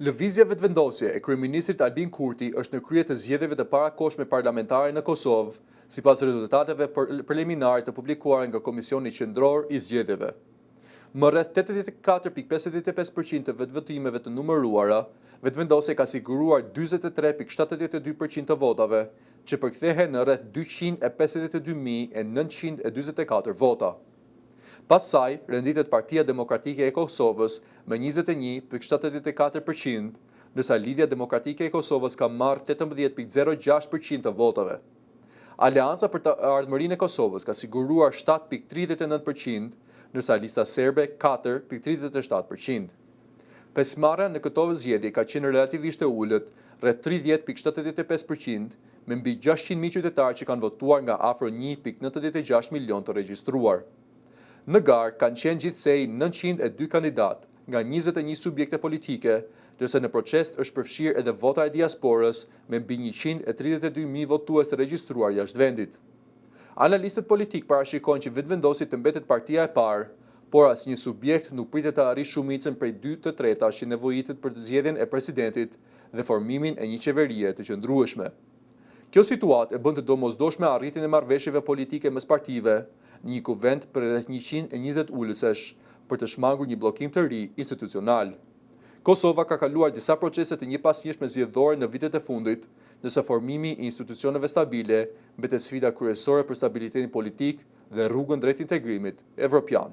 Lëvizja vetëvendosje e kryeministrit Albin Kurti është në krye të zgjedhjeve të parakohshme parlamentare në Kosovë, sipas rezultateve preliminare të publikuara nga Komisioni Qendror i Zgjedhjeve. Më rreth 84.55% të vetëvotimeve të numëruara, vetëvendosja ka siguruar 43.72% të votave, që përkthehen në rreth 252.944 vota. Pas saj, renditet Partia Demokratike e Kosovës me 21.74%, ndërsa Lidhja Demokratike e Kosovës ka marrë 18.06% të votave. Aleanca për të Ardhmërinë e Kosovës ka siguruar 7.39%, ndërsa Lista Serbe 4.37%. Pjesëmarrja në këto zgjedhje ka qenë relativisht e ulët, rreth 30.75%, me mbi 600.000 qytetarë që kanë votuar nga afro 1.96 milion të regjistruar. Në garë kanë qenë gjithsej 902 kandidat nga 21 subjekte politike, ndërsa në proces është përfshirë edhe vota e diasporës me mbi 132.000 votues të regjistruar jashtë vendit. Analistët politik parashikojnë që vetëvendosi të mbetet partia e parë, por asnjë subjekt nuk pritet të arrijë shumicën prej 2/3 që nevojitet për të zgjedhjen e presidentit dhe formimin e një qeverie të qëndrueshme. Kjo situatë e bën të domosdoshme arritjen e marrëveshjeve politike mes partive, një kuvent për rreth 120 ulësesh për të shmangur një bllokim të ri institucional. Kosova ka kaluar disa procese të njëpasnjëshme zgjedhore në vitet e fundit, ndërsa formimi i institucioneve stabile mbetet sfida kryesore për stabilitetin politik dhe rrugën drejt integrimit evropian.